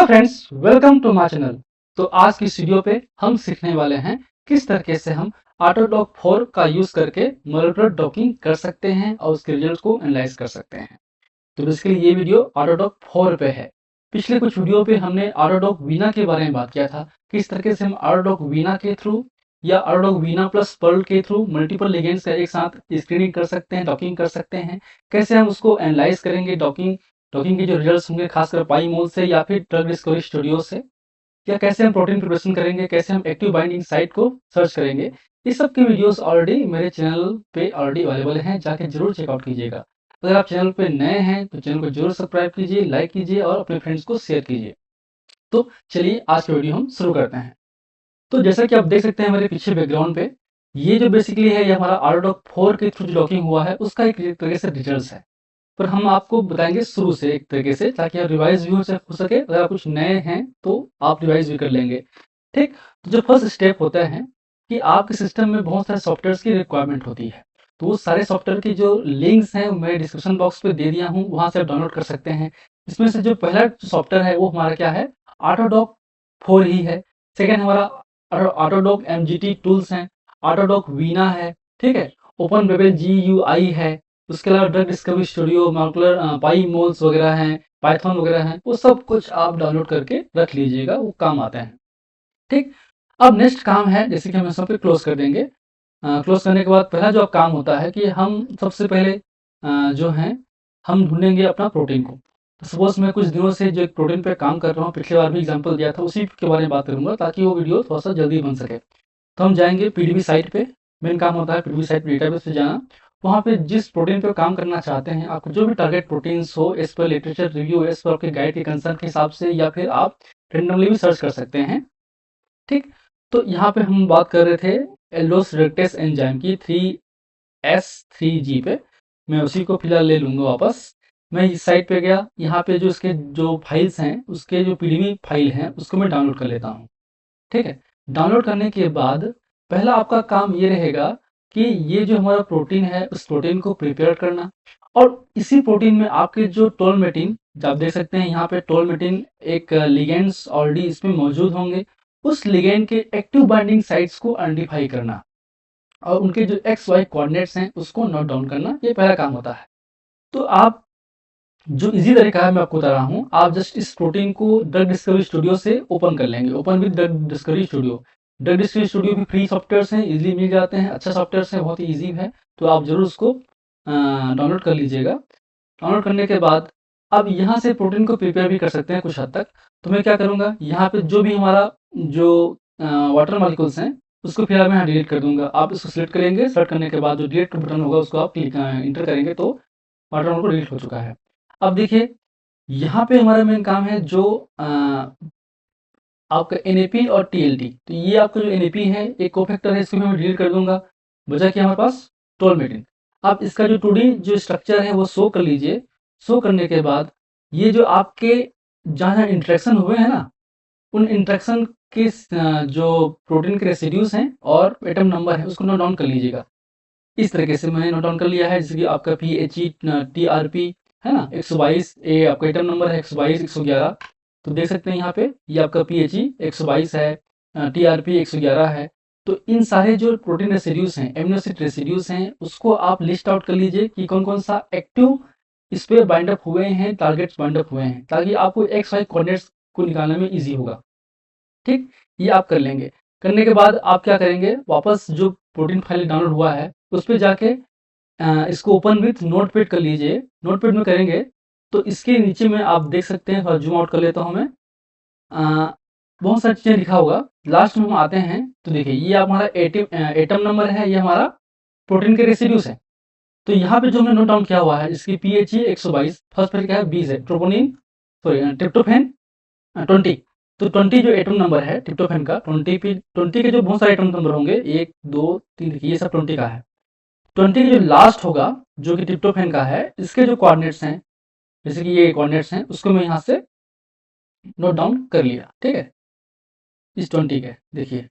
Hello friends, welcome to my channel. तो आज की इस वीडियो पे हम सीखने वाले हैं किस तरीके से हम ऑटोडॉक 4 का यूज करके मॉलिक्यूलर डॉकिंग कर सकते हैं और उसके रिजल्ट को एनालाइज कर सकते हैं। तो बेसिकली ये वीडियो ऑटोडॉक 4 पे है। पिछले कुछ वीडियो पे हमने ऑटोडॉक वीना के बारे में बात किया था, किस तरीके से हम ऑटोडॉक वीना के थ्रू या ऑटोडॉक वीना प्लस पर्ल के थ्रू मल्टीपल लिगेंड्स का एक साथ स्क्रीनिंग कर सकते हैं, डॉकिंग कर सकते हैं। कैसे हम उसको एनालाइज करेंगे, डॉकिंग डॉकिंग के जो रिजल्ट्स होंगे खासकर पाईमोल से या फिर ड्रग डिस्कवरी स्टूडियो से, या कैसे हम प्रोटीन प्रिपरेशन करेंगे, कैसे हम एक्टिव बाइंडिंग साइट को सर्च करेंगे। इस सब की वीडियोस ऑलरेडी मेरे चैनल पे ऑलरेडी अवेलेबल हैं, जाके जरूर चेकआउट कीजिएगा। अगर आप चैनल पे नए हैं तो चैनल को जरूर सब्सक्राइब कीजिए, लाइक कीजिए और अपने फ्रेंड्स को शेयर कीजिए। तो चलिए आज की वीडियो हम शुरू करते हैं। तो जैसा कि आप देख सकते हैं मेरे पीछे बैकग्राउंड पे, ये जो बेसिकली है ये हमारा ऑटोडॉक 4 के थ्रू जो डॉकिंग हुआ है उसका एक तरीके से डिटेल्स है। पर हम आपको बताएंगे शुरू से एक तरीके से, ताकि आप रिवाइज भी हो सके। अगर आप कुछ नए हैं तो आप रिवाइज भी कर लेंगे। ठीक। तो जो फर्स्ट स्टेप होता है कि आपके सिस्टम में बहुत सारे सॉफ्टवेयर की रिक्वायरमेंट होती है, तो वो सारे सॉफ्टवेयर की जो लिंक्स हैं मैं डिस्क्रिप्शन बॉक्स पे दे दिया हूँ, वहां से आप डाउनलोड कर सकते हैं। इसमें से जो पहला सॉफ्टवेयर है वो हमारा क्या है, ऑटोडॉक 4 ही है। सेकेंड हमारा ऑटोडॉक MGT टूल्स हैं, ऑटोडॉक वीना है, ठीक है, ओपन बेबल GUI है, उसके अलावा ड्रग डिस्कवरी स्टूडियो, मॉलिक्यूलर पाईमोल्स वगैरह हैं, पाइथन वगैरह हैं, वो सब कुछ आप डाउनलोड करके रख लीजिएगा, वो काम आते हैं। ठीक। अब नेक्स्ट काम है, जैसे कि हम इस पे क्लोज कर देंगे। क्लोज करने के बाद पहला जो काम होता है कि हम सबसे पहले जो है हम ढूंढेंगे अपना प्रोटीन को। तो सपोज मैं कुछ दिनों से जो एक प्रोटीन पे काम कर रहा हूँ, पिछले बार भी एग्जांपल दिया था, उसी के बारे में बात करूंगा ताकि वो वीडियो थोड़ा सा जल्दी बन सके। तो हम जाएंगे PDB साइट पे। मेन काम होता है PDB साइट डेटाबेस पे जाना। वहाँ पे जिस प्रोटीन पे काम करना चाहते हैं, आपको जो भी टारगेट प्रोटीन्स हो, as per literature review, as per आपके गाइड के कंसर्न के हिसाब से, या फिर आप रेंडमली भी सर्च कर सकते हैं। ठीक। तो यहाँ पे हम बात कर रहे थे एल्डोस रिडक्टेस एंजाइम की 3S3G पे। मैं उसी को फिलहाल ले लूँगा वापस। मैं इस साइट पे गया, यहाँ पे जो इसके जो फाइल्स हैं, उसके जो PDB फाइल हैं उसको मैं डाउनलोड कर लेता हूँ। ठीक है। डाउनलोड करने के बाद पहला आपका काम ये रहेगा कि ये जो हमारा प्रोटीन है उस प्रोटीन को प्रिपेयर करना, और इसी प्रोटीन में आपके जो टोलमेटिन, आप देख सकते हैं यहाँ पे टोलमेटिन एक लिगेंड्स ऑलरेडी इसमें मौजूद होंगे, उस लिगेंड के एक्टिव बाइंडिंग साइट्स को आइडेंटिफाई करना और उनके जो XY कोऑर्डिनेट्स हैं उसको नोट डाउन करना, ये पहला काम होता है। तो आप जो इजी तरीका है मैं आपको बता रहा हूँ, आप जस्ट इस प्रोटीन को ड्रग डिस्कवरी स्टूडियो से ओपन कर लेंगे। Open with drug discovery studio. Drug discovery studio भी फ्री सॉफ्टवेयर हैं, इजीली मिल जाते हैं, अच्छा सॉफ्टवेयर है, बहुत ही ईजी है। तो आप जरूर उसको डाउनलोड कर लीजिएगा। डाउनलोड करने के बाद अब यहाँ से प्रोटीन को प्रिपेयर भी कर सकते हैं कुछ हद तक। तो मैं क्या करूँगा, यहाँ पे जो भी हमारा जो वाटर मॉलिक्यूल्स हैं उसको फिलहाल मैं यहाँ डिलीट कर दूंगा। आप इसको सिलेक्ट करेंगे, सेलेक्ट करने के बाद जो डिलीट बटन होगा उसको आप क्लिक इंटर करेंगे तो वाटर मॉलिक्यूल डिलीट हो चुका है। अब देखिए यहाँ पे हमारा मेन काम है जो आपका NAP और TLT। तो ये आपका जो NAP है एक कोफैक्टर है, इसको मैं डिलीट कर दूंगा। बचा कि हमारे पास टोलमेटिन। अब इसका जो 2D जो स्ट्रक्चर है वो शो कर लीजिए। शो करने के बाद ये जो आपके जहाँ इंट्रैक्शन हुए हैं ना, उन इंट्रैक्शन के जो प्रोटीन के रेसिड्यूज हैं और एटम नंबर है उसको नोट डाउन कर लीजिएगा। इस तरीके से मैंने नोट डाउन कर लिया है, जैसे कि आपका PHE TRP है ना 122, ए आपका एटम नंबर है 122 111। तो देख सकते हैं यहाँ पे ये आपका PHE 122 है, TRP 111 है। तो इन सारे जो प्रोटीन रेसिड्यूज हैं, एमिनो एसिड रेसिड्यूज हैं, उसको आप लिस्ट आउट कर लीजिए कि कौन कौन सा एक्टिव इस पे बाइंड अप हुए हैं, टारगेट्स बाइंड अप हुए हैं, ताकि आपको XY कोऑर्डिनेट्स को निकालने में ईजी होगा। ठीक। ये आप कर लेंगे। करने के बाद आप क्या करेंगे, वापस जो प्रोटीन फाइल डाउनलोड हुआ है उस पर जाके इसको ओपन विथ नोटपैड कर लीजिए। नोटपैड में करेंगे तो इसके नीचे में आप देख सकते हैं, जूम आउट कर लेता हूं मैं, बहुत सारी चीजें लिखा होगा। लास्ट में हम आते हैं तो देखिए ये हमारा एटम नंबर है, ये हमारा प्रोटीन के रेसिड्यूज है। तो यहाँ पे जो हमने नोट डाउन किया हुआ है, इसकी PHE 122, फर्स्ट पर क्या है 20 है, ट्रोपोनिन सॉरी ट्रिप्टोफैन 20। तो 20 जो एटम नंबर है ट्रिप्टोफैन का, 20 के जो बहुत सारे एटम नंबर होंगे, 1 2 3, ये सब 20 का है। 20 के जो लास्ट होगा जो कि ट्रिप्टोफैन का है, इसके जो कोऑर्डिनेट्स हैं, जैसे कि ये कोऑर्डिनेट्स हैं, उसको मैं यहाँ से नोट डाउन कर लिया। ठीक है, इस 20 के देखिए।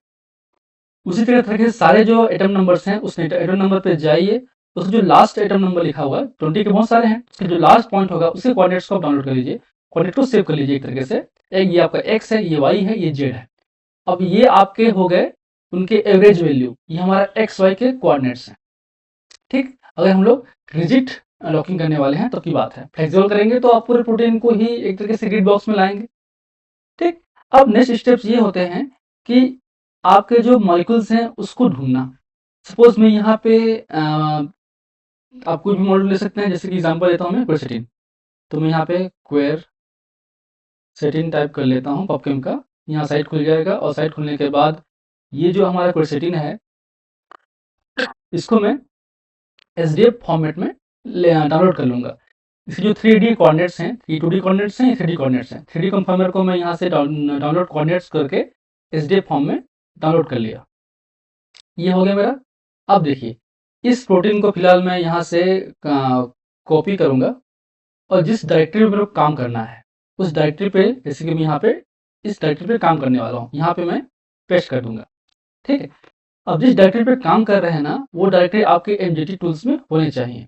उसी तरह से सारे जो एटम नंबर्स हैं उस एटम नंबर पे जाइए, उसका जो लास्ट एटम नंबर लिखा हुआ है, 20 के बहुत सारे हैं, उसके जो लास्ट पॉइंट होगा उसके कोऑर्डिनेट्स को आप डाउनलोड कर लीजिए। कोऑर्डिनेट को सेव कर लीजिए एक तरीके से। एक ये आपका x है, ये y है, ये z है। अब ये आपके हो गए उनके एवरेज वैल्यू, ये हमारा एक्स वाई के कोऑर्डिनेट्स हैं। ठीक, अगर हम लोग रिजिड लॉकिंग करने वाले हैं तो की बात है, फ्लेक्सिबल करेंगे तो आप पूरे प्रोटीन को ही एक तरीके से ग्रिड बॉक्स में लाएंगे। ठीक, अब नेक्स्ट स्टेप्स ये होते हैं कि आपके जो मॉलिक्यूल्स हैं उसको ढूंढना। सपोज मैं यहाँ पे आप कोई भी मॉडल ले सकते हैं, जैसे कि एग्जांपल लेता हूँ मैं क्वेरसेटिन, तो मैं यहाँ पे क्वेरसेटिन टाइप कर लेता हूँ पबकेम का, यहाँ साइट खुल जाएगा और साइट खुलने के बाद ये जो हमारा क्वेरसेटिन है इसको मैं एसडीएफ फॉर्मेट में डाउनलोड कर लूँगा। इसके जो 3D कोऑर्डिनेट्स हैं, ये 2D कोऑर्डिनेट्स हैं, ये 3D कोऑर्डिनेट्स हैं। 3D कंफर्मर को मैं यहाँ से डाउनलोड कोऑर्डिनेट्स करके एसडीएफ फॉर्म में डाउनलोड कर लिया। ये हो गया मेरा। अब देखिए इस प्रोटीन को फिलहाल मैं यहाँ से कॉपी करूँगा और जिस डायरेक्टरी में मेरे को काम करना है उस डायरेक्टरी पे, जैसे कि मैं यहाँ पे इस डायरेक्टरी पे काम करने वाला हूँ, यहाँ पे मैं पेस्ट कर दूंगा। ठीक है, अब जिस डायरेक्टरी पे काम कर रहे हैं ना वो डायरेक्टरी आपके एमजीटी टूल्स में होने चाहिए।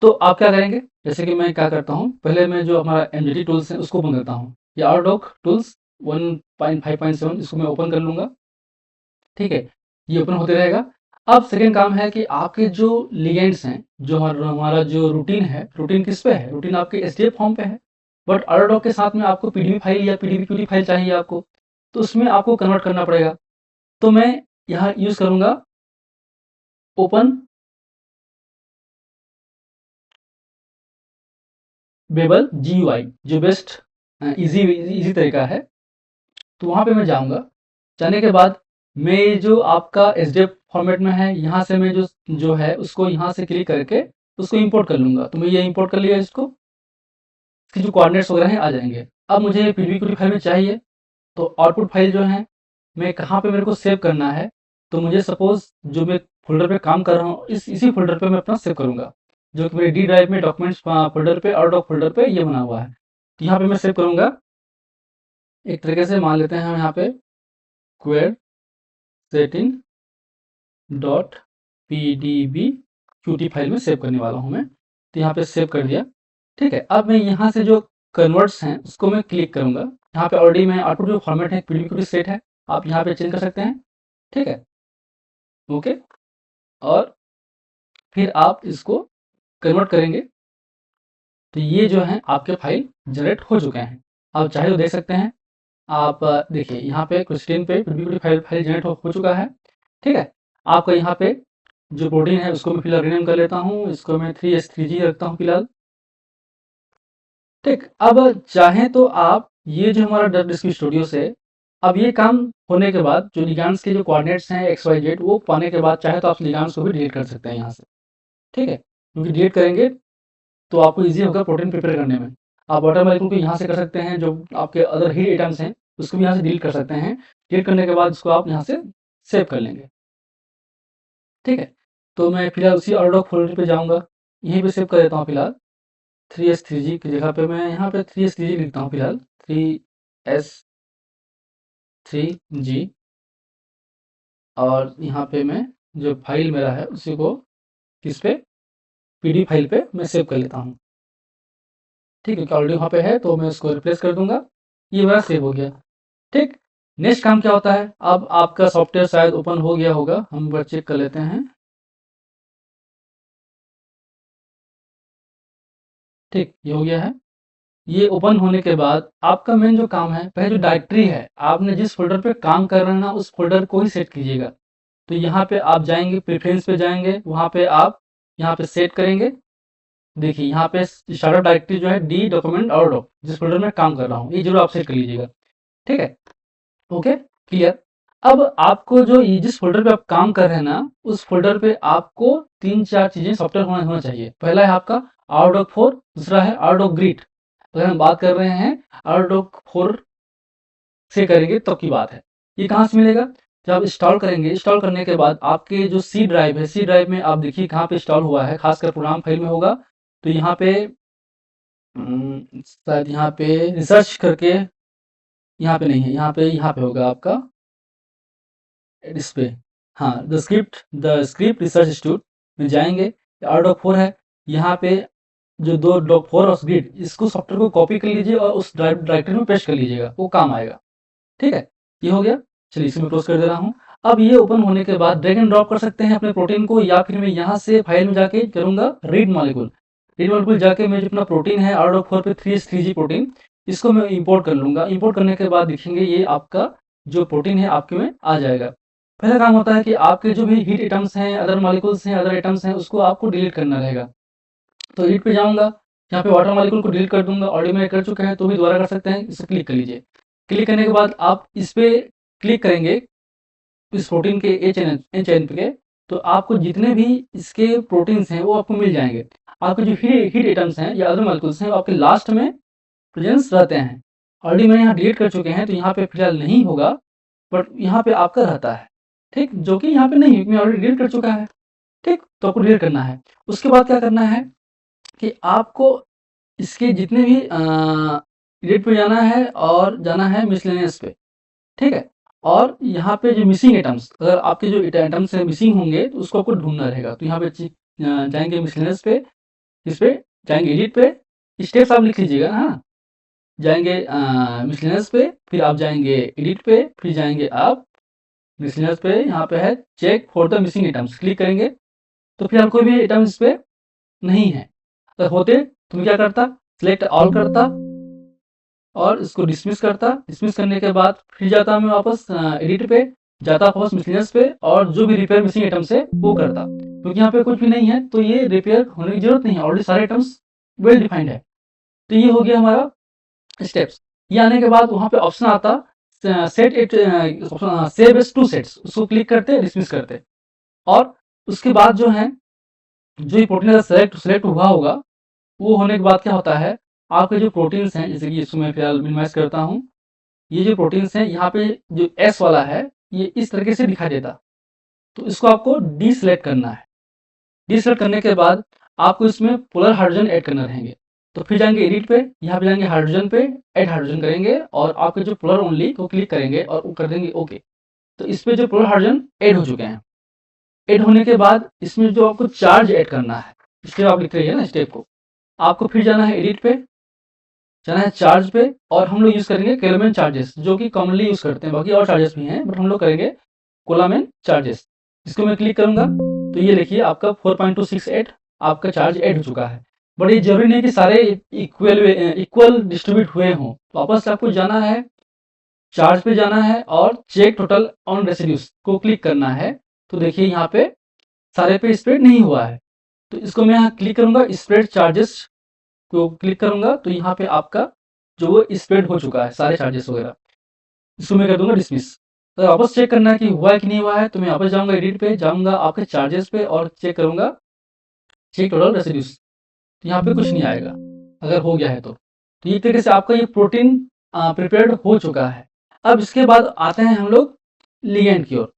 तो आप क्या करेंगे, जैसे कि मैं क्या करता हूँ, पहले मैं जो हमारा एमजीटी टूल्स है उसको ओपन करता हूँ, या आरडॉक टूल्स 1.5.7 इसको मैं ओपन कर लूँगा। ठीक है, ये ओपन होते रहेगा। अब सेकेंड काम है कि आपके जो लिगेंड्स हैं, जो हमारा जो रूटीन है, रूटीन किस पे है, रूटीन आपके एसडीएफ फॉर्म पे है, बट आरडॉक के साथ में आपको पीडीबी फाइल या पीडीबी फाइल चाहिए आपको, तो उसमें आपको कन्वर्ट करना पड़ेगा। तो मैं यहाँ यूज करूंगा ओपन बेबल GUI, जो बेस्ट इजी तरीका है। तो वहां पे मैं जाऊंगा, जाने के बाद मैं जो आपका एसडीएफ फॉर्मेट में है यहाँ से मैं जो है उसको यहाँ से क्लिक करके उसको इंपोर्ट कर लूंगा। तो मैं ये इंपोर्ट कर लिया, इसको इसके जो कोऑर्डिनेट्स वगैरह हैं आ जाएंगे। अब मुझे पीडीबी फाइल में चाहिए, तो आउटपुट फाइल जो है मैं कहाँ पे मेरे को सेव करना है, तो मुझे सपोज जो मैं फोल्डर पे काम कर रहा हूँ इसी फोल्डर पे मैं अपना सेव करूँगा, जो कि मेरे डी ड्राइव में डॉक्यूमेंट्स फोल्डर पे और डॉक फोल्डर पे ये बना हुआ है। तो यहाँ पे मैं सेव करूँगा। एक तरीके से मान लेते हैं हम यहाँ पे quercetin dot PDB QT file में सेव करने वाला हूँ मैं। तो यहाँ पे सेव कर दिया। ठीक है, अब मैं यहाँ से जो कन्वर्ट्स हैं उसको मैं क्लिक करूँगा। यहाँ पे ऑलरेडी मैं आउटपुट जो फॉर्मेट है पीडीबी क्यूटी सेट है, आप यहाँ पे चेंज कर सकते हैं। ठीक है, ओके, और फिर आप इसको कन्वर्ट करेंगे तो ये जो है आपके फाइल जनरेट हो चुके हैं। आप चाहे तो देख सकते हैं। आप देखिए यहाँ पे क्वेश्चन पे पीडीबी फाइल जनरेट हो चुका है। ठीक है, आपका यहाँ पे जो प्रोटीन है उसको मैं फिलहाल रीनेम कर लेता हूँ, इसको मैं 3S3G रखता हूँ फिलहाल। ठीक, अब चाहें तो आप ये जो हमारा ड्रग डिस्कवरी स्टूडियो से अब ये काम होने के बाद जो लिगैंड्स के जो कोऑर्डिनेट्स हैं XYZ वो पाने के बाद चाहे तो आप लिगैंड्स को भी डिलीट कर सकते हैं यहाँ से। ठीक है, क्योंकि डिलीट करेंगे तो आपको ईजी होगा प्रोटीन प्रिपेयर करने में। आप वाटर मॉलिक्यूल को यहाँ से कर सकते हैं, जो आपके अदर हीट आइटम्स हैं उसको भी यहाँ से डिलीट कर सकते हैं। डिलीट करने के बाद उसको आप यहाँ से सेव कर लेंगे। ठीक है, तो मैं फिलहाल उसी ऑर्डोक फोल्डर पे जाऊँगा, यहीं पे सेव कर देता हूँ फिलहाल। 3S3G की जगह पे मैं यहाँ पे 3S3G लिखता हूँ फिलहाल, 3S3G, और यहाँ पे मैं जो फाइल मेरा है उसी को किस पे, पीडी फाइल पे मैं सेव कर लेता हूँ। ठीक है, ऑलरेडी वहाँ पे है तो मैं उसको रिप्लेस कर दूंगा। ये मेरा सेव हो गया। ठीक, नेक्स्ट काम क्या होता है, अब आपका सॉफ्टवेयर शायद ओपन हो गया होगा, हम एक बार चेक कर लेते हैं। ठीक, ये हो गया है। ये ओपन होने के बाद आपका मेन जो काम है, पहले जो डायरेक्टरी है आपने जिस फोल्डर पे काम कर रहे हैं ना उस फोल्डर को ही सेट कीजिएगा। तो यहाँ पे आप जाएंगे, प्रेफरेंस पे जाएंगे, वहाँ पे आप यहाँ पे सेट करेंगे। देखिए यहाँ पे स्टार्टअप डायरेक्टरी जो है डी डॉक्यूमेंट और डॉक, जिस फोल्डर में काम कर रहा हूँ ये जरूर आप सेट कर लीजिएगा। ठीक है, ओके, क्लियर। अब आपको जो ये जिस फोल्डर पे आप काम कर रहे हैं ना उस फोल्डर पे आपको 3-4 चीजें सॉफ्टवेयर होना चाहिए। पहला है आपका आरडॉक 4, दूसरा है आरडॉक ग्रिड। अगर हम बात कर रहे हैं आरडॉक 4 से करेंगे तब की बात है। ये कहाँ से मिलेगा, जब आप इंस्टॉल करेंगे, इंस्टॉल करने के बाद आपके जो सी ड्राइव है, सी ड्राइव में आप देखिए कहाँ पे इंस्टॉल हुआ है, खासकर प्रोग्राम फाइल में होगा। तो यहाँ पे शायद यहाँ पे रिसर्च करके, यहाँ पे नहीं है, यहाँ पे होगा आपका इस पे, हाँ, द स्क्रिप्ट रिसर्च इंस्टीट्यूट में जाएंगे। आर्ट ऑफ 4 है यहाँ पे, जो दो डॉक 4 और ग्रिड, इसको सॉफ्टवेयर को कॉपी कर लीजिए और उस डायरेक्टरी में पेस्ट कर लीजिएगा, वो काम आएगा। ठीक है, ये हो गया। चलिए इसे मैं क्लोज कर दे रहा हूँ। अब ये ओपन होने के बाद ड्रैग एंड ड्रॉप कर सकते हैं अपने प्रोटीन को, या फिर मैं यहाँ से फाइल में जाके करूँगा रीड मॉलिक्यूल। रीड मॉलिक्यूल जाके मैं जो अपना प्रोटीन है R4 पे 3S3G प्रोटीन, इसको मैं इंपोर्ट कर लूँगा। इंपोर्ट करने के बाद देखेंगे ये आपका जो प्रोटीन है आपके में आ जाएगा। पहला काम होता है कि आपके जो भी हीट आइटम्स हैं, अदर मॉलिक्यूल्स हैं, अदर आइटम्स हैं, उसको आपको डिलीट करना रहेगा। तो एडिट पे जाऊँगा, यहाँ पे वाटर मॉलिक्यूल को डिलीट कर दूँगा। ऑलरेडी मैंने कर चुका है, तो भी दोबारा कर सकते हैं। इसे क्लिक कर लीजिए। क्लिक करने के बाद आप इस पे क्लिक करेंगे, इस प्रोटीन के एच एन पे, तो आपको जितने भी इसके प्रोटीन्स हैं वो आपको मिल जाएंगे। आपके जो हीट आइटम्स हैं या अदर मॉलिक्यूल्स हैं वो आपके लास्ट में प्रेजेंस रहते हैं। ऑलरेडी मैंने यहाँ डिलीट कर चुके हैं, तो यहाँ पे फिलहाल नहीं होगा, बट यहाँ पे आपका रहता है। ठीक, जो कि यहाँ पे नहीं, मैं ऑलरेडी डिलीट कर चुका है। ठीक, तो आपको डिलीट करना है। उसके बाद क्या करना है कि आपको इसके जितने भी एडिट पे जाना है और जाना है मिसलेनियस पे। ठीक है, और यहाँ पे जो मिसिंग आइटम्स, अगर आपके जो आइटम्स है मिसिंग होंगे तो उसको आपको ढूंढना रहेगा। तो यहाँ पे जाएंगे मिसलेनियस पे, इस पे जाएंगे एडिट पे, स्टेप्स आप लिख लीजिएगा। हाँ, जाएंगे मिसलेनियस पे, फिर आप जाएंगे एडिट पे, फिर जाएंगे आप मिसलेनियस पे, यहाँ पे है check for the missing items, click करेंगे। तो फिर कोई भी आइटम इस पे नहीं है, अगर होते तो मैं क्या करता, सिलेक्ट ऑल करता और इसको डिसमिस करता। डिसमिस करने के बाद फिर जाता मैं वापस एडिट पे, जाता वापस मिसलेनियस पे, और जो भी रिपेयर मिसिंग आइटम्स है वो करता। क्योंकि यहाँ पे कुछ भी नहीं है तो ये रिपेयर होने की जरूरत नहीं है, ऑलरेडी सारे आइटम्स वेल डिफाइंड है। तो ये हो गया हमारा स्टेप्स। ये आने के बाद वहाँ पे ऑप्शन आता set it, save as two sets, उसको क्लिक करते डिसमिस करते। और उसके बाद जो है, जो ये प्रोटीन सेलेक्ट हुआ होगा, वो होने के बाद क्या होता है, आपके जो प्रोटीन्स हैं, जैसे कि इसको मैं फिलहाल मिनिमाइज करता हूँ। ये जो प्रोटीन्स हैं, यहाँ पे जो एस वाला है ये इस तरीके से दिखाई देता, तो इसको आपको डी सेलेक्ट करना है। डी सेलेक्ट करने के बाद आपको इसमें पोलर हाइड्रोजन ऐड करना रहेंगे। तो फिर जाएंगे एडिट पे, यहाँ पे जाएंगे हाइड्रोजन पे, ऐड हाइड्रोजन करेंगे और आपके जो पोलर ओनली को क्लिक करेंगे और कर देंगे ओके। तो इस पे जो पोलर हाइड्रोजन ऐड हो चुके हैं। ऐड होने के बाद इसमें जो आपको चार्ज ऐड करना है, स्टेप आप लिख रही है ना, स्टेप को आपको फिर जाना है एडिट पे, जाना है चार्ज पे, और हम लोग यूज करेंगे कोलामेन चार्जेस, जो कि कॉमनली यूज करते हैं। बाकी और चार्जेस भी हैं, बट हम लोग करेंगे कोलामेन चार्जेस। इसको मैं क्लिक करूंगा तो ये देखिए आपका 4.268 आपका चार्ज ऐड हो चुका है। बट ये जरूरी नहीं कि सारे इक्वल डिस्ट्रीब्यूट हुए हों। वापस आपको जाना है, चार्ज पे जाना है और चेक टोटल ऑन रेसिड्यूज को क्लिक करना है। तो देखिए यहाँ पे सारे पे स्प्रेड नहीं हुआ है, तो इसको मैं यहाँ क्लिक करूंगा, स्प्रेड चार्जेस को क्लिक करूंगा, तो यहाँ पे आपका जो वो स्प्रेड हो चुका है सारे चार्जेस वगैरह। इसको मैं कर दूंगा डिसमिस। तो वापस चेक करना है कि हुआ है कि नहीं हुआ है, तो मैं वापस जाऊंगा एडिट पे, जाऊंगा आपके चार्जेस पे और चेक करूंगा चेक टोटल रेसिड्यूज। तो यहाँ पे कुछ नहीं आएगा अगर हो गया है तो ये तरीके से आपका ये प्रोटीन प्रिपेयर्ड हो चुका है। अब इसके बाद आते हैं हम लोग लिगेंड की ओर।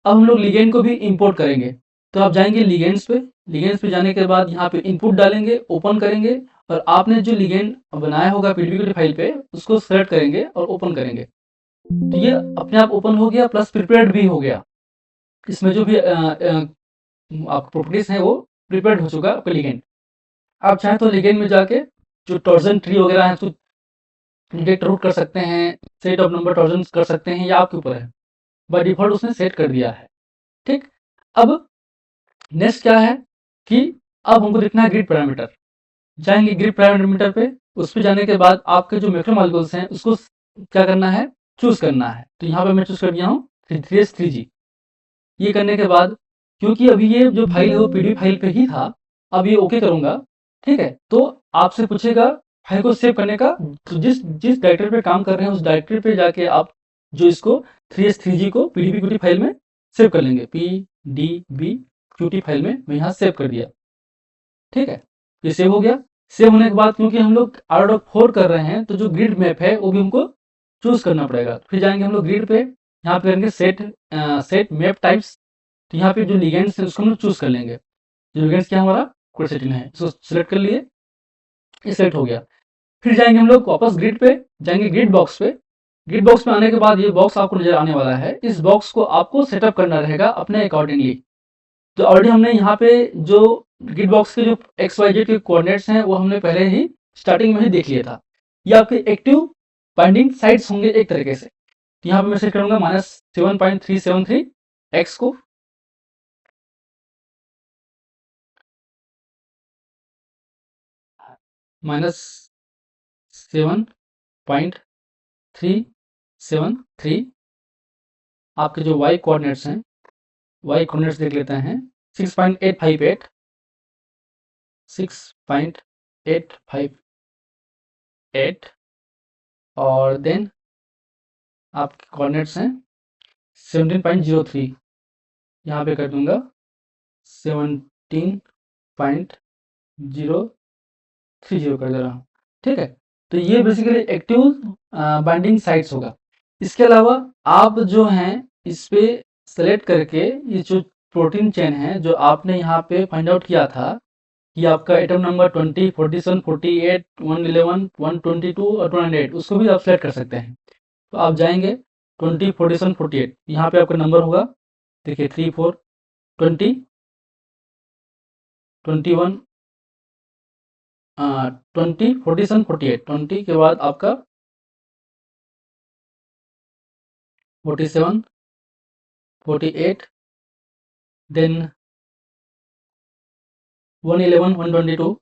अब हम लोग लिगेंड को भी इंपोर्ट करेंगे। तो आप जाएंगे लिगेंड्स पे, लिगेंड्स पे जाने के बाद यहाँ पे इनपुट डालेंगे, ओपन करेंगे, और आपने जो लिगेंड बनाया होगा पीडीबी फाइल पे उसको सेलेक्ट करेंगे और ओपन करेंगे। तो ये अपने आप ओपन हो गया, प्लस प्रिपेयर्ड भी हो गया। इसमें जो भी आप प्रॉपर्टीज हैं वो प्रिपेयर्ड हो चुका आपका लिगेंड। आप चाहे तो लिगेंड में जाके जो टॉर्जन ट्री वगैरह है तो डायरेक्ट रूट कर सकते हैं, सेट ऑफ नंबर टॉर्जन कर सकते हैं, या आपके ऊपर है। बाय डिफॉल्ट उसने सेट कर दिया है। ठीक, अब नेक्स्ट क्या है कि अब हमको देखना है ग्रिड पैरामीटर। जाएंगे ग्रिड पैरामीटर पे, उस पे जाने के बाद आपके जो मैक्रोमॉलिक्यूल्स हैं उसको क्या करना है, चूज करना है। तो यहाँ पे मैं चूज कर दिया हूँ 3S3G। ये करने के बाद, क्योंकि अभी ये जो फाइल है वो पीडीएफ फाइल पे ही था, अब ये ओके करूंगा। ठीक है, तो आपसे पूछेगा फाइल को सेव करने का, तो जिस जिस डायरेक्टरी पे काम कर रहे हैं उस डायरेक्टरी पे जाके आप जो इसको 3S3G को पीडीबी क्यूटी फाइल में सेव कर लेंगे। पीडीबी क्यूटी फाइल में मैं यहाँ सेव कर दिया। ठीक है, ये सेव हो गया। सेव होने के बाद क्योंकि हम लोग R.4 कर रहे हैं, तो जो ग्रिड मैप है वो भी हमको चूज करना पड़ेगा। फिर जाएंगे हम लोग ग्रिड पे, यहाँ पे करेंगे सेट मैप टाइप्स। तो यहाँ पे जो लिगेंड्स है उसको हम लोग चूज कर लेंगे। जो लिगेंड्स क्या हमारा क्वेरसेटिन है, इसको सिलेक्ट कर लिए, ये सेलेक्ट हो गया। फिर जाएंगे हम लोग वापस ग्रिड पे, जाएंगे ग्रिड बॉक्स पे। ग्रिड बॉक्स में आने के बाद ये बॉक्स आपको नजर आने वाला है। इस बॉक्स को आपको सेटअप करना रहेगा अपने अकॉर्डिंगली। तो ऑलरेडी हमने यहाँ पे जो ग्रिड बॉक्स के जो एक्स वाई जेड के कोऑर्डिनेट्स हैं वो हमने पहले ही स्टार्टिंग में ही देख लिया था। ये आपके एक्टिव बाइंडिंग साइड्स होंगे एक तरीके से। तो यहाँ पे मैं सेट करूंगा -7.373 एक्स को, -7.373। आपके जो वाई कोऑर्डिनेट्स हैं, वाई कोऑर्डिनेट्स देख लेते हैं 6.858, 6.858 और देन आपके कोऑर्डिनेट्स हैं 17.03। यहाँ पे कर दूंगा 17.030 कर दे रहा हूँ। ठीक है, तो ये बेसिकली एक्टिव बाइंडिंग साइट्स होगा। इसके अलावा आप जो हैं इस पे सेलेक्ट करके ये जो प्रोटीन चेन है जो आपने यहाँ पे फाइंड आउट किया था कि आपका एटम नंबर 20, 47, 48, 111, 122 और 208, उसको भी आप सेलेक्ट कर सकते हैं। तो आप जाएंगे 20, 47, 48, यहाँ पे आपका नंबर होगा, देखिए 3, 4, 20, 21, 20, 47, 48, 20 के बाद आपका 47, 48, देन 111, 122,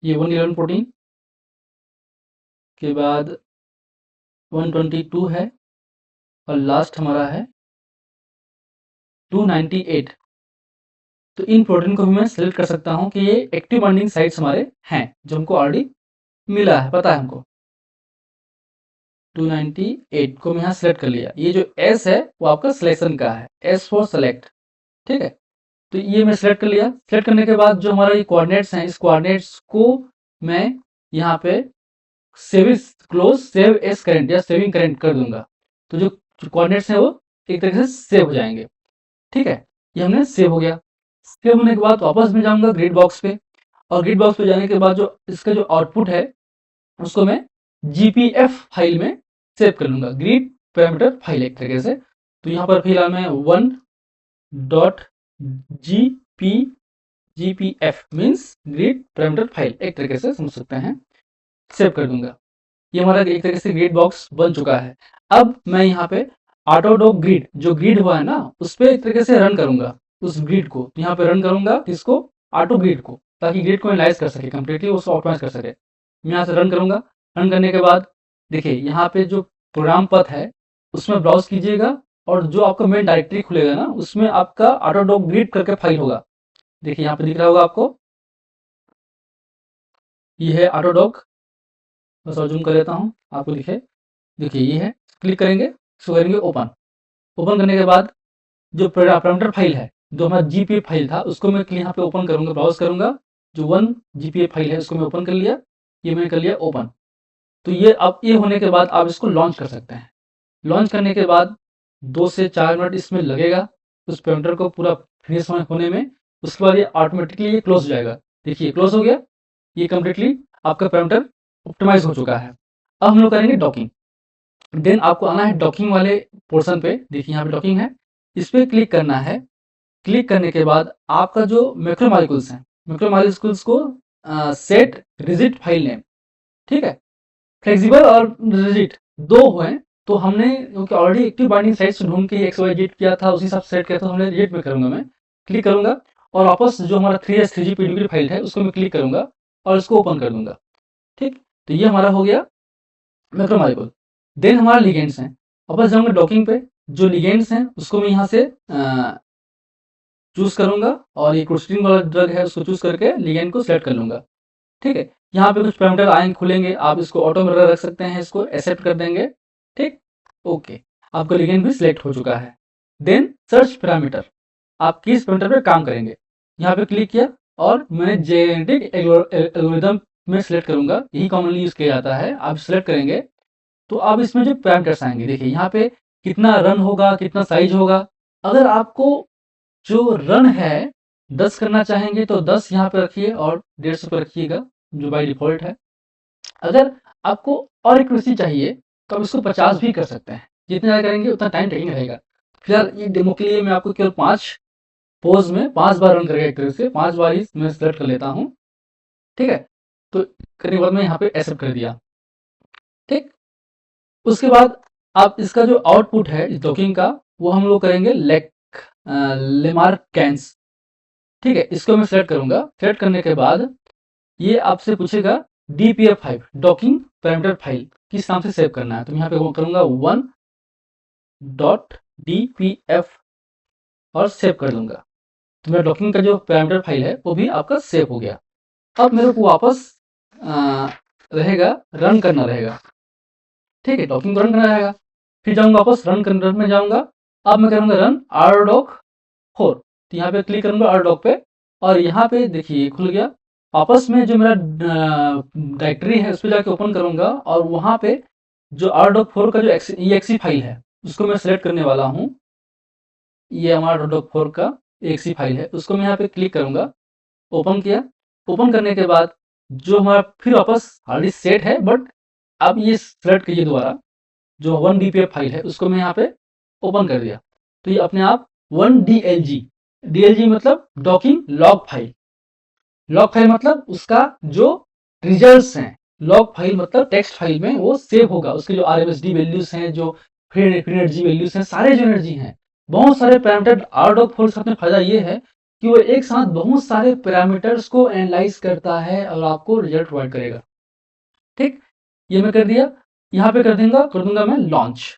ये 111 प्रोटीन के बाद 122 है और लास्ट हमारा है 298। तो इन प्रोटीन को भी मैं सिलेक्ट कर सकता हूँ कि ये एक्टिव बाइंडिंग साइट्स हमारे हैं जो हमको ऑलरेडी मिला है, पता है हमको। 298 को मैं यहाँ सेलेक्ट कर लिया। ये जो एस है वो आपका सिलेक्शन का है, एस फॉर सेलेक्ट। ठीक है, तो ये मैं सेलेक्ट कर लिया। सेलेक्ट करने के बाद जो हमारा ये कोऑर्डिनेट्स हैं, इस कोऑर्डिनेट्स को मैं यहाँ पे क्लोज सेव एस करेंट या सेविंग करेंट कर दूंगा। तो जो कोऑर्डिनेट्स हैं वो एक तरीके से सेव हो जाएंगे। ठीक है, ये हमने सेव हो गया। सेव होने के बाद वापस मैं जाऊंगा ग्रिड बॉक्स पे, और ग्रिड बॉक्स पे जाने के बाद जो इसका जो आउटपुट है उसको मैं जीपीएफ फाइल में सेव कर लूंगा, ग्रिड पैरामीटर फाइल एक तरीके से। तो यहाँ पर फिलहाल मैं 1.gpf means grid parameter file एक तरीके से समझ सकते हैं, सेव कर दूंगा। ये हमारा एक तरीके से ग्रिड बॉक्स बन चुका है। अब मैं यहाँ पे ऑटोडॉक ग्रिड जो ग्रिड हुआ है ना उस पर एक तरीके से रन करूंगा उस ग्रिड को। यहाँ पे रन करूंगा इसको, ऑटो ग्रिड को, ताकि ग्रिड को एनालाइज कर सके कंप्लीटली, उसको ऑप्टिमाइज कर सके। मैं यहाँ से रन करूंगा। रन करने के बाद देखिए यहाँ पे जो प्रोग्राम पथ है उसमें ब्राउज कीजिएगा और जो आपका मेन डायरेक्टरी खुलेगा ना उसमें आपका ऑटोडॉक ग्रिड करके फाइल होगा। देखिए यहाँ पे दिख रहा होगा आपको, ये है ऑटोडॉक। बस और जूम कर लेता हूँ आपको दिखे, देखिए ये है। क्लिक करेंगे, इसको करेंगे ओपन। ओपन करने के बाद जो पैरामीटर फाइल है जो हमारा जीपीए फाइल था उसको मैं यहाँ पे ओपन करूंगा, ब्राउज करूंगा। जो 1 जीपीए फाइल है उसको मैं ओपन कर लिया, ये मैंने कर लिया ओपन। तो ये अब ये होने के बाद आप इसको लॉन्च कर सकते हैं। लॉन्च करने के बाद 2 से 4 मिनट इसमें लगेगा उस पैरामीटर को पूरा फिनिश होने में। उसके बाद ये ऑटोमेटिकली ये क्लोज हो जाएगा। देखिए क्लोज हो गया, ये कम्प्लीटली आपका पैरामीटर ऑप्टिमाइज हो चुका है। अब हम लोग करेंगे डॉकिंग। देन आपको आना है डॉकिंग वाले पोर्शन पे, देखिए यहाँ पे डॉकिंग है, इस पर क्लिक करना है। क्लिक करने के बाद आपका जो मैक्रोमॉलिक्यूल्स हैं, मैक्रोमॉलिक्यूल्स को सेट रिजिड फाइल नेम, ठीक है, फ्लेक्सिबल और रिजिड दो हुए तो हमने क्योंकि ऑलरेडी एक्टिव बाइंडिंग साइट्स ढूंढ के एक्स वाई जेड किया था उसी हिसाब से सेट किया था, हमने रिजिड पे करूंगा मैं। क्लिक करूंगा और वापस जो हमारा 3s 3g pdb फाइल है उसको मैं क्लिक करूंगा और इसको ओपन कर दूंगा। ठीक, तो ये हमारा हो गया मैक्रोमॉलिक्यूल। देन हमारा लिगेंड्स हैं, वापस जाऊंगा डॉकिंग पे, जो लिगेंड्स हैं उसको मैं यहाँ से चूज करूंगा और ये क्लोस्ट्रीन वाला ड्रग है उसको चूज करके लिगेंड को सेलेक्ट कर लूंगा। ठीक है, यहाँ पे कुछ पैरामीटर आएंगे खुलेंगे, आप इसको ऑटो में रख सकते हैं, इसको एक्सेप्ट कर देंगे। ठीक, ओके, आपका लिगेंड भी सिलेक्ट हो चुका है। देन सर्च पैरामीटर, आप किस पैरामीटर पे काम करेंगे, यहाँ पे क्लिक किया और मैं जेनेटिक एल्गोरिथम में सिलेक्ट करूंगा, यही कॉमनली यूज किया जाता है। आप सिलेक्ट करेंगे तो अब इसमें जो पैरामीटर्स आएंगे, देखिए यहाँ पे कितना रन होगा, कितना साइज होगा। अगर आपको जो रन है 10 करना चाहेंगे तो 10 यहाँ पे रखिए और 150 पे रखिएगा जो बाय डिफॉल्ट है। अगर आपको और एक्यूरेसी चाहिए तो आप इसको 50 भी कर सकते हैं। जितना ज़्यादा करेंगे उतना टाइम टेकिंग रहेगा। फिलहाल ये डेमो के लिए मैं आपको केवल 5 पोज़ में 5 बार रन करेगा एक तरह से, 5 बार ही मैं सेलेक्ट कर लेता हूँ, ठीक है? तो करने के बाद मैं यहाँ पे एक्सेप्ट कर दिया, ठीक? उसके बाद आप इसका जो आउटपुट है इस डॉकिंग का, वो हम लोग करेंगे लेमार्केंस, ठीक है? इसको मैं सेलेक्ट करूँगा। सेलेक्ट करने के बाद ये आपसे पूछेगा DPF5 डॉकिंग पैरामीटर फाइल किस नाम से सेव करना है, तो मैं यहाँ पे वो करूँगा 1.dpf और सेव कर दूंगा। तो मेरा डॉकिंग का जो पैरामीटर फाइल है वो भी आपका सेव हो गया। अब मेरे को वापस रहेगा रन करना रहेगा, ठीक है? डॉकिंग को रन करना रहेगा। फिर जाऊंगा वापस रन में जाऊंगा। अब मैं करूंगा रन rdoc4, तो यहाँ पे क्लिक करूंगा rdoc पे और यहाँ पे देखिए खुल गया। वापस में जो मेरा डायरेक्टरी है उस पर जाके ओपन करूंगा और वहाँ पे जो rdoc4 का जो exe फाइल है उसको मैं सेलेक्ट करने वाला हूँ। ये हमारा rdoc4 का exe फाइल है, उसको मैं यहाँ पे क्लिक करूंगा। ओपन किया। ओपन करने के बाद जो हमारा फिर वापस ऑलरेडी सेट है, बट अब ये सेलेक्ट कीजिए दोबारा, जो 1DPF फाइल है उसको मैं यहाँ पे ओपन कर दिया। तो ये अपने आप 1DLG मतलब docking log file. Log file मतलब उसका जो रिजल्ट्स हैं, लॉग फाइल मतलब टेक्स्ट फाइल में वो सेव होगा। उसके जो RMSD वैल्यूज हैं, जो फ्री एनर्जी वैल्यूज हैं, सारे जो एनर्जी हैं, बहुत सारे पैरामीटर rdoc4 के साथ में फायदा ये है कि वो एक साथ बहुत सारे पैरामीटर्स को एनालाइज करता है और आपको रिजल्ट प्रोवाइड करेगा, ठीक? ये मैं कर दिया। यहाँ पे कर दूंगा मैं लॉन्च।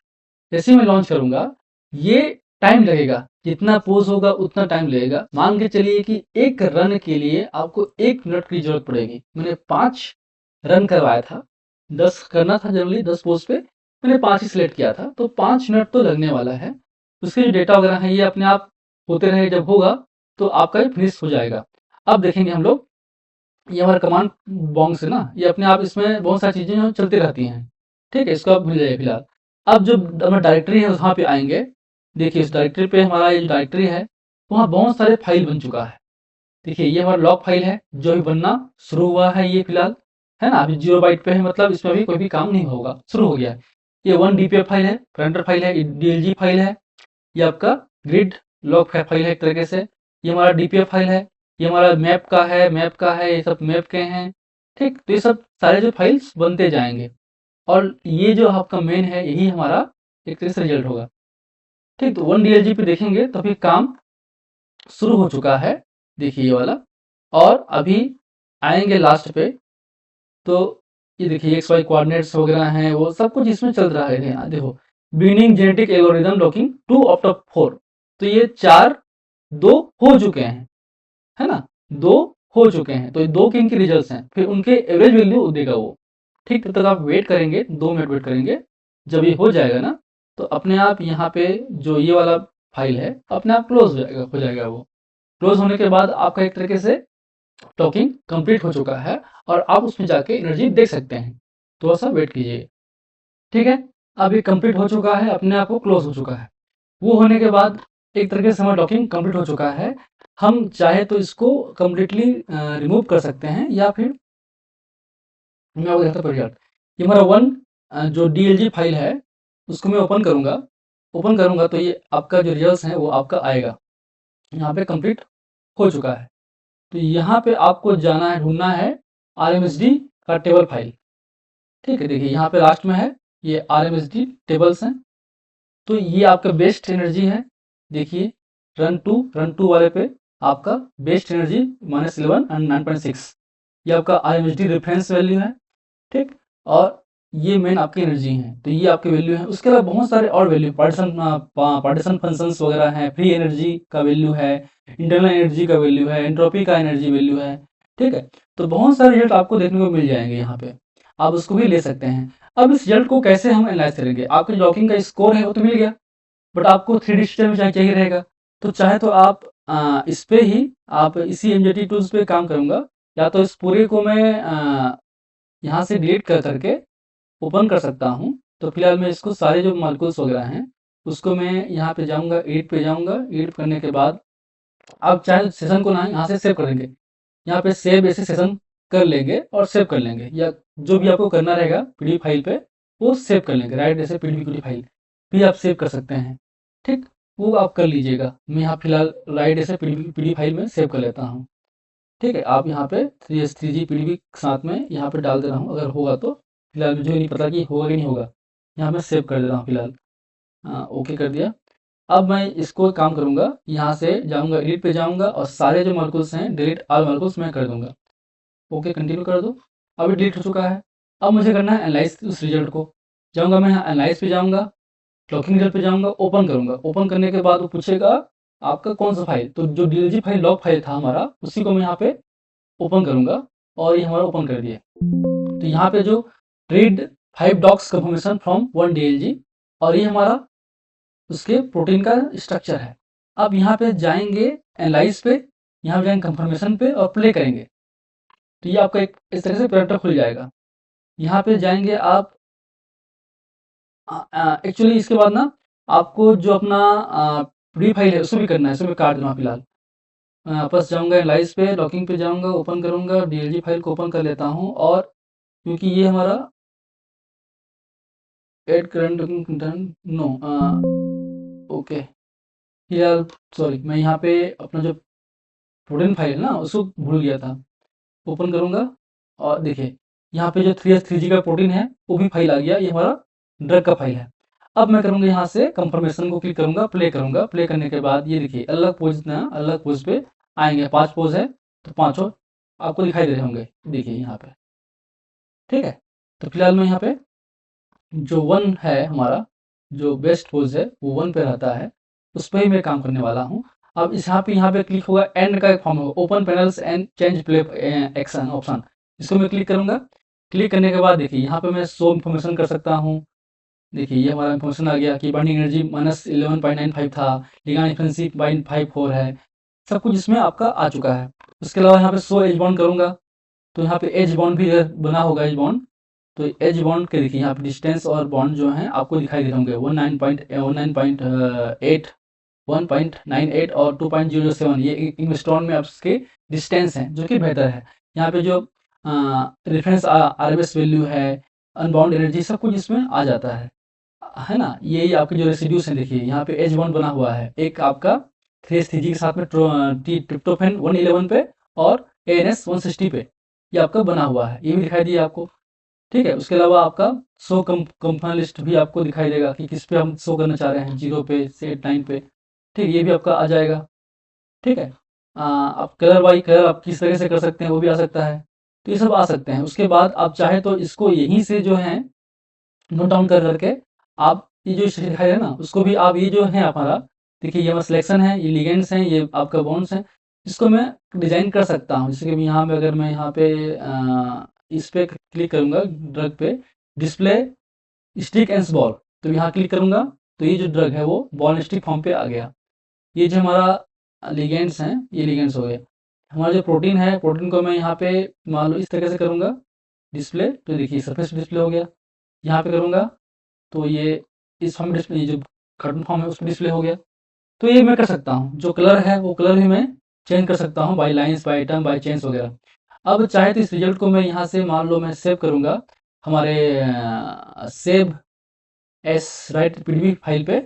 जैसे ही मैं लॉन्च करूंगा ये टाइम लगेगा, जितना पोज होगा उतना टाइम लगेगा। मान के चलिए कि एक रन के लिए आपको 1 मिनट की जरूरत पड़ेगी। मैंने 5 रन करवाया था, 10 करना था जनरली, 10 पोज पे मैंने 5 ही सिलेक्ट किया था, तो 5 मिनट तो लगने वाला है। उसके जो डेटा वगैरह है ये अपने आप होते रहे, जब होगा तो आपका ये फिनिश हो जाएगा। अब देखेंगे हम लोग, ये हमारा कमांड बॉक्स है ना, ये अपने आप इसमें बहुत सारी चीजें जो चलती रहती हैं, ठीक है? इसको आप भूल जाइए फिलहाल। अब जो हमारा डायरेक्टरी है वहाँ पे आएंगे। देखिए इस डायरेक्टरी पे हमारा ये डायरेक्टरी है, वहाँ बहुत सारे फाइल बन चुका है। देखिए ये हमारा लॉग फाइल है जो अभी बनना शुरू हुआ है, ये फिलहाल है ना, अभी 0 बाइट पे है, मतलब इसमें अभी कोई भी काम नहीं होगा, शुरू हो गया है। ये 1DPF फाइल है, पैरामीटर फाइल है, DLG फाइल है, ये आपका ग्रिड लॉग फाइल है एक तरीके से। ये हमारा DPF फाइल है, ये हमारा मैप का है, ये सब मैप के हैं, ठीक? तो ये सब सारे जो फाइल्स बनते जाएंगे और ये जो आपका मेन है यही हमारा एक तरह से रिजल्ट होगा, ठीक? तो 1DLG पे देखेंगे तो अभी काम शुरू हो चुका है, देखिए ये वाला। और अभी आएंगे लास्ट पे तो ये देखिए XY कोऑर्डिनेट्स वगैरह हैं, वो सब कुछ इसमें चल रहा है। यहाँ देखो beginning genetic algorithm docking 2 out of 4, तो ये 4 2 हो चुके हैं, है ना? 2 हो चुके हैं, तो ये 2 के इनके रिजल्ट्स हैं, फिर उनके एवरेज वैल्यू देगा वो, ठीक? तब तक आप वेट करेंगे, 2 मिनट वेट करेंगे। जब ये हो जाएगा ना तो अपने आप यहाँ पे जो ये वाला फाइल है अपने आप क्लोज हो जाएगा वो। क्लोज होने के बाद आपका एक तरीके से टॉकिंग कंप्लीट हो चुका है और आप उसमें जाके एनर्जी देख सकते हैं। थोड़ा सा वेट कीजिए, ठीक है? अब ये कंप्लीट हो चुका है, अपने आप को क्लोज हो चुका है। वो होने के बाद एक तरीके से हमारा डॉकिंग कंप्लीट हो चुका है। हम चाहे तो इसको कंप्लीटली रिमूव कर सकते हैं या फिर मैं आपको दिखाता हूँ परिणाम। ये हमारा जो DLG फाइल है उसको मैं ओपन करूँगा। ओपन करूँगा तो ये आपका जो रिजल्ट्स हैं वो आपका आएगा। यहाँ पे कंप्लीट हो चुका है। तो यहाँ पे आपको जाना है, ढूंढना है RMSD का टेबल फाइल, ठीक है? देखिए यहाँ पे लास्ट में है, ये RMSD टेबल्स हैं। तो ये आपका बेस्ट एनर्जी है। देखिए रन टू वाले पे आपका बेस्ट एनर्जी -11 एंड 9.6, ये आपका RMSD रेफरेंस वैल्यू है, ठीक? और ये मेन आपकी एनर्जी है, तो ये आपके वैल्यू है। उसके अलावा बहुत सारे और वैल्यू, पार्टीशन फंक्शंस वगैरह हैं, फ्री एनर्जी का वैल्यू है, इंटरनल एनर्जी का वैल्यू है, एंट्रोपी का एनर्जी वैल्यू है, ठीक है? तो बहुत सारे रिजल्ट आपको देखने को मिल जाएंगे यहाँ पे, आप उसको भी ले सकते हैं। अब इस रिजल्ट को कैसे हम एनालाइज करेंगे? आपके जो लॉकिंग का स्कोर है वो तो मिल गया, बट आपको 3D सिस्टम में चाहिए रहेगा, तो चाहे तो आप इस पे ही आप इसी MJT टूल्स पे काम करूँगा, या तो इस पूरे को मैं यहाँ से डिलीट करके ओपन कर सकता हूँ। तो फिलहाल मैं इसको सारे जो मॉलिक्यूल्स वगैरह हैं उसको मैं यहाँ पे जाऊँगा, एडिट पे जाऊँगा। एडिट करने के बाद आप चाहे सेशन को ना यहाँ से सेव कर देंगे, यहाँ पे सेव ऐसे सेशन कर लेंगे और सेव कर लेंगे, या जो भी आपको करना रहेगा PDF फाइल पे वो सेव कर लेंगे, राइट? जैसे PDF फाइल भी आप सेव कर सकते हैं। ठीक, वो आप कर लीजिएगा। मैं यहाँ फिलहाल राइट ऐसे पीडीएफ फाइल में सेव कर लेता हूँ। ठीक है, आप यहाँ पे 3G पीडीएफ साथ में यहाँ पे डाल दे रहा हूँ, अगर होगा तो। फिलहाल मुझे नहीं पता कि होगा कि नहीं होगा, यहाँ मैं सेव कर दे रहा हूँ फिलहाल। ओके कर दिया। अब मैं इसको काम करूँगा, यहाँ से जाऊँगा, एडिट पे जाऊँगा और सारे जो मॉलिक्यूल्स हैं डिलीट ऑल मॉलिक्यूल्स मैं कर दूँगा। ओके कंटिन्यू कर दो। अब ये डिलीट हो चुका है। अब मुझे करना है एनालाइज उस रिजल्ट को। जाऊँगा मैं यहाँ एनालाइज पे जाऊँगा, डॉकिंग रिजल्ट पे जाऊँगा, ओपन करूँगा। ओपन करने के बाद वो पूछेगा आपका कौन सा फाइल, तो जो DLG फाइल लॉग फाइल था हमारा, उसी को मैं यहाँ पे ओपन करूँगा और ये हमारा ओपन कर दिए। तो यहाँ पे जो read 5 docs confirmation from 1 DLG और ये हमारा उसके प्रोटीन का स्ट्रक्चर है। अब यहाँ पे जाएंगे एनालाइज पे, यहाँ पे जाएंगे कंफर्मेशन पे और प्ले करेंगे, तो ये आपका एक इस तरह से प्रिंटर खुल जाएगा। यहाँ पे जाएंगे आप, एक्चुअली इसके बाद ना आपको जो अपना प्री फाइल है उसको भी करना है, इसको भी काट दूँगा फिलहाल। वापस जाऊँगा एनालाइज पे, लॉकिंग पे जाऊँगा, ओपन करूँगा, DLG फाइल को ओपन कर लेता हूँ और क्योंकि ये हमारा एड करंट नो ओके फिलहाल सॉरी मैं यहाँ पे अपना जो प्रोटीन फाइल है ना उसको भूल गया था। ओपन करूँगा और देखिए यहाँ पे जो 3H3G का प्रोटीन है वो भी फाइल आ गया, ये हमारा ड्रग का फाइल है। अब मैं करूँगा यहाँ से कंफर्मेशन को क्लिक करूँगा, प्ले करूँगा। प्ले करने के बाद ये देखिए अलग पोज ना, अलग पोज पे आएंगे, 5 पोज है तो पाँचों आपको दिखाई दे रहे होंगे, देखिए यहाँ पे। ठीक है, तो फिलहाल मैं यहाँ पे जो 1 है हमारा, जो बेस्ट पोज है वो 1 पे रहता है, उस पर ही मैं काम करने वाला हूँ। अब इस यहाँ पे क्लिक होगा, एंड का एक फॉर्म होगा, open panels and change play action option, इसको मैं क्लिक करूँगा। क्लिक करने के बाद देखिए यहाँ पे मैं शो इन्फॉर्मेशन कर सकता हूँ। देखिए ये हमारा इन्फॉर्मेशन आ गया कि बाइंडिंग एनर्जी -11.95 था, लिगैंड एफिनिटी 0.54 है, सब कुछ इसमें आपका आ चुका है। उसके अलावा यहाँ पे शो एज बॉन्ड करूँगा, तो यहाँ पे एज बॉन्ड भी बना होगा, एज बॉन्ड। तो एज बॉन्ड के देखिए यहाँ पे डिस्टेंस और बॉन्ड जो हैं आपको दिखाई दे रहे होंगे, 19.8 1.98 और 2.07, ये इंगस्ट्रॉन में आपके डिस्टेंस हैं, जो कि बेहतर है। यहाँ पे जो रेफरेंस RMS वैल्यू है, अनबाउंड एनर्जी, सब कुछ इसमें आ जाता है ना। यही आपके जो रेसिड्यूज हैं, देखिए यहाँ पे एच बॉन्ड बना हुआ है, एक आपका 3H3G के साथ में ट्रिप्टोफैन 111 पे और ANS 160 पे, ये आपका बना हुआ है, ये भी दिखाई दिया आपको। ठीक है, उसके अलावा आपका शो कंपाउंड लिस्ट भी आपको दिखाई देगा कि किस पे हम शो करना चाह रहे हैं, 0 पे से 9 पे। ठीक, ये भी आपका आ जाएगा। ठीक है, आप कलर बाई कलर आप किस तरह से कर सकते हैं वो भी आ सकता है, तो ये सब आ सकते हैं। उसके बाद आप चाहे तो इसको यहीं से जो है नोट डाउन कर करके आप ये जो दिखाई है ना उसको भी आप, ये जो है हमारा देखिए ये हमारा सिलेक्शन है, ये लिगेंड्स हैं, ये आपका बॉन्ड्स हैं, इसको मैं डिजाइन कर सकता हूँ। जैसे कि यहाँ पे अगर मैं यहाँ पे इस पे क्लिक करूंगा, ड्रग पे डिस्प्ले स्टिक एंड बॉल, तो यहाँ क्लिक करूंगा तो ये जो ड्रग है वो बॉल स्टिक फॉर्म पे आ गया। ये जो हमारा लिगेंड्स हैं, ये लिगेंड्स हो गए। हमारा जो प्रोटीन है, प्रोटीन को मैं यहाँ पे मान लो इस तरीके से करूँगा डिस्प्ले, तो देखिए सरफेस डिस्प्ले हो गया। यहाँ पे करूँगा तो ये इस फॉर्म में डिस्प्ले, जो कार्टून फॉर्म है उस पर डिस्प्ले हो गया। तो ये मैं कर सकता हूँ, जो कलर है वो कलर भी मैं चेंज कर सकता हूँ, by lines, by item, by change वगैरह। अब चाहे तो इस रिजल्ट को मैं यहाँ से मान लो मैं सेव करूँगा हमारे save S right PDF file पे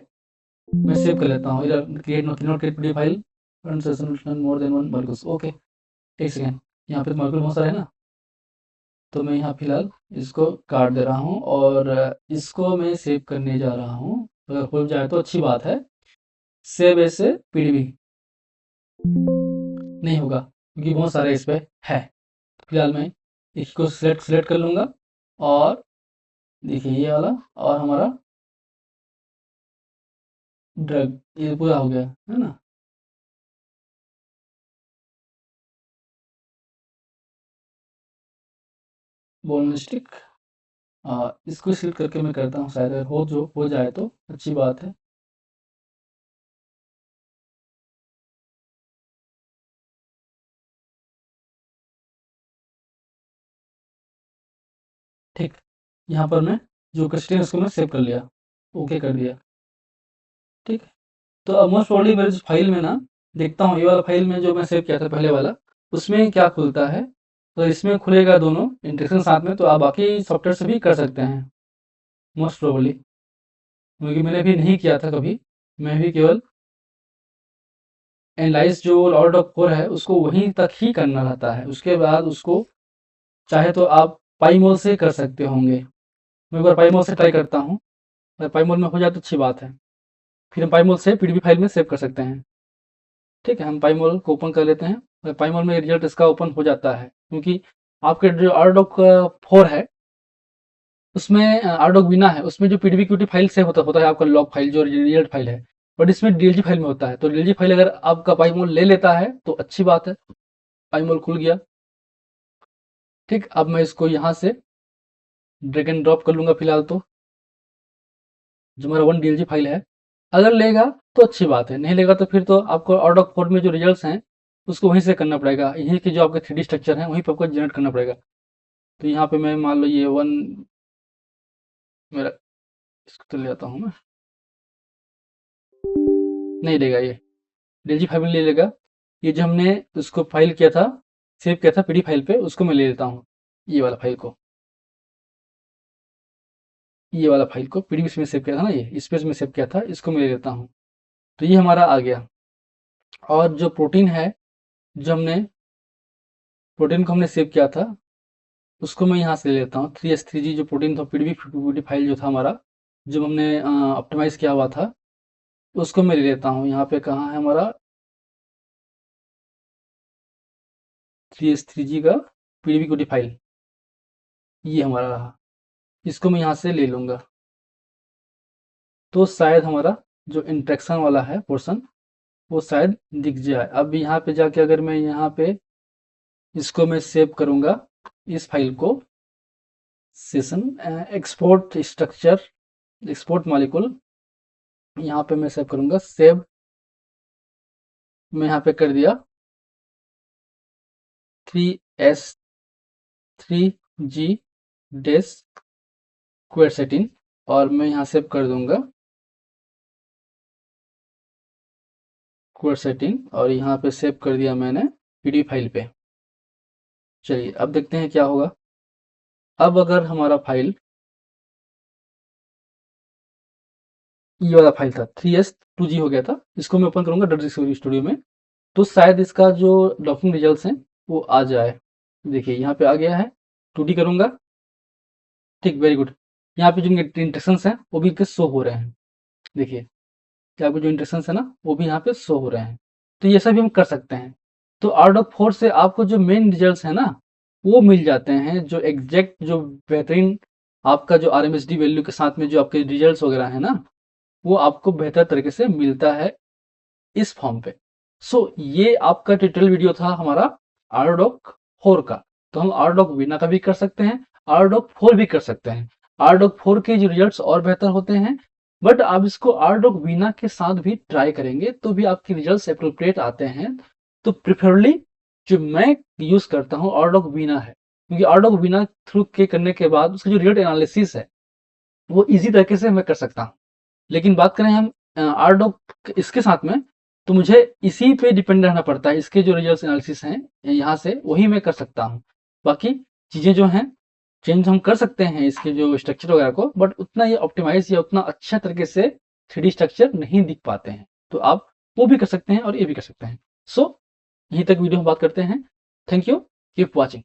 मैं सेव कर लेता हूँ। इधर create note create PDF file more than 1 molecules. Okay एक सेकेंड, यहाँ पे मॉलिक्यूल बहुत सारे है ना, तो मैं यहाँ फिलहाल इसको काट दे रहा हूँ और इसको मैं सेव करने जा रहा हूँ। अगर हो जाए तो अच्छी बात है, सेव ऐसे पीडीबी नहीं होगा क्योंकि बहुत सारे इस पे है। फिलहाल मैं इसको सिलेक्ट कर लूँगा और देखिए ये वाला और हमारा ड्रग ये पूरा हो गया है ना। बोन स्टिक इसको सिलेक्ट करके मैं करता हूँ, शायद अगर हो जाए तो अच्छी बात है। ठीक, यहाँ पर मैं जो क्रिस्टल उसको मैं सेव कर लिया, ओके कर दिया। ठीक, तो अब मोस्ट प्रोबेबली मेरे फाइल में ना देखता हूँ, ये वाला फाइल में जो मैं सेव किया था पहले वाला, उसमें क्या खुलता है। तो इसमें खुलेगा दोनों इंटरेक्शन साथ में, तो आप बाकी सॉफ्टवेयर से भी कर सकते हैं मोस्ट प्रोबेबली। क्योंकि मैंने भी नहीं किया था कभी, मैं भी केवल एनालाइज जो लॉर्ड ऑफ कोर है उसको वहीं तक ही करना रहता है, उसके बाद उसको चाहे तो आप पाईमोल से कर सकते होंगे। मैं एक बार पाईमोल से ट्राई करता हूँ, अगर पाईमोल में हो जाए तो अच्छी बात है, फिर हम पाईमोल से पीडीबी फाइल में सेव कर सकते हैं। ठीक है, हम पाईमोल को ओपन कर लेते हैं। पाईमोल में रिजल्ट इसका ओपन हो जाता है, क्योंकि आपके जो आरडॉक 4 है उसमें आरडॉक बिना है, उसमें जो पीडीबी क्यूटी फाइल सेव होता है आपका लॉग फाइल जो रिजल्ट फाइल है, बट इसमें डीएलजी फाइल में होता है। तो डीएलजी फाइल अगर आपका पाईमोल ले लेता है तो अच्छी बात है, पाईमोल खुल गया। ठीक, अब मैं इसको यहाँ से ड्रैग एंड ड्रॉप कर लूंगा फिलहाल, तो जो हमारा 1 डीएलजी फाइल है, अगर लेगा तो अच्छी बात है, नहीं लेगा तो फिर तो आपको आरडॉक 4 में जो रिजल्ट्स हैं उसको वहीं से करना पड़ेगा, यहीं के जो आपके 3D स्ट्रक्चर हैं वहीं पर आपको जनरेट करना पड़ेगा। तो यहाँ पे मैं मान लो ये 1 मेरा, इसको तो ले आता हूँ मैं, नहीं लेगा ये, डीएलजी फाइल में ले लेगा। ये जो हमने उसको फाइल किया था, सेव किया था पीडी फाइल पे, उसको मैं ले लेता हूँ, ये वाला फाइल को, ये वाला फाइल को पीडीबी में सेव किया था ना, ये स्पेस में सेव किया था, इसको मैं ले लेता हूँ। तो ये हमारा आ गया। और जो प्रोटीन है, जो हमने प्रोटीन को हमने सेव किया था, उसको मैं यहाँ से ले लेता हूँ। 3s3g जो प्रोटीन था, पीडीबी फाइल जो था हमारा, जो हमने ऑप्टिमाइज किया हुआ था, उसको मैं ले लेता हूँ। यहाँ पे कहाँ है हमारा 3s3g का पीडीबी फाइल, ये हमारा रहा, इसको मैं यहाँ से ले लूंगा। तो शायद हमारा जो इंट्रैक्शन वाला है पोर्शन वो शायद दिख जाए। अब यहाँ पे जाके अगर मैं यहाँ पे इसको मैं सेव करूंगा, इस फाइल को, session export structure, export molecule, यहाँ पे मैं सेव करूंगा, सेव मैं यहाँ पे कर दिया 3s3g डेस क्वेरसेटिन, और मैं यहाँ सेव कर दूंगा क्वेरसेटिन, और यहाँ पे सेव कर दिया मैंने पीडी फाइल पे। चलिए अब देखते हैं क्या होगा। अब अगर हमारा फाइल, ये वाला फाइल था 3s2g हो गया था, इसको मैं ओपन करूंगा ड्रग डिस्कवरी स्टूडियो में, तो शायद इसका जो डॉकिंग रिजल्ट्स हैं वो आ जाए। देखिए यहाँ पे आ गया है, 2D करूंगा, ठीक, वेरी गुड। यहाँ पे जो इंस्ट्रक्शंस हैं वो भी इनके शो हो रहे हैं, देखिए क्या आपको जो इंस्ट्रक्शंस है ना वो भी यहाँ पे शो हो रहे हैं। तो ये सब भी हम कर सकते हैं। तो आरडॉक 4 से आपको जो मेन रिजल्ट्स है ना वो मिल जाते हैं, जो एग्जैक्ट जो बेहतरीन आपका जो आरएमएसडी वैल्यू के साथ में जो आपके रिजल्ट्स वगैरह है ना, वो आपको बेहतर तरीके से मिलता है इस फॉर्म पे। सो ये आपका ट्यूटोरियल वीडियो था हमारा आरडॉक 4 का। तो हम आरडॉक बिना का भी कर सकते हैं, आरडॉक 4 भी कर सकते हैं। आरडॉक 4 के जो रिजल्ट्स और बेहतर होते हैं, बट आप इसको आरडॉक बिना के साथ भी ट्राई करेंगे तो भी आपके रिजल्ट्स अप्रोप्रिएट आते हैं। तो प्रिफरेबली जो मैं यूज करता हूँ आरडॉक बिना है, क्योंकि आरडॉक बिना थ्रू के करने के बाद उसका जो रिजल्ट एनालिसिस है वो इजी तरीके से मैं कर सकता हूँ। लेकिन बात करें हम आरडॉक इसके साथ में, तो मुझे इसी पे डिपेंड रहना पड़ता है, इसके जो रिजल्ट एनालिसिस हैं यहाँ से वही मैं कर सकता हूँ। बाकी चीजें जो हैं चेंज हम कर सकते हैं इसके जो स्ट्रक्चर वगैरह को, बट उतना ये ऑप्टिमाइज या उतना अच्छा तरीके से 3D स्ट्रक्चर नहीं दिख पाते हैं। तो आप वो भी कर सकते हैं और ये भी कर सकते हैं। सो यहीं तक वीडियो हम बात करते हैं। Thank you, keep watching.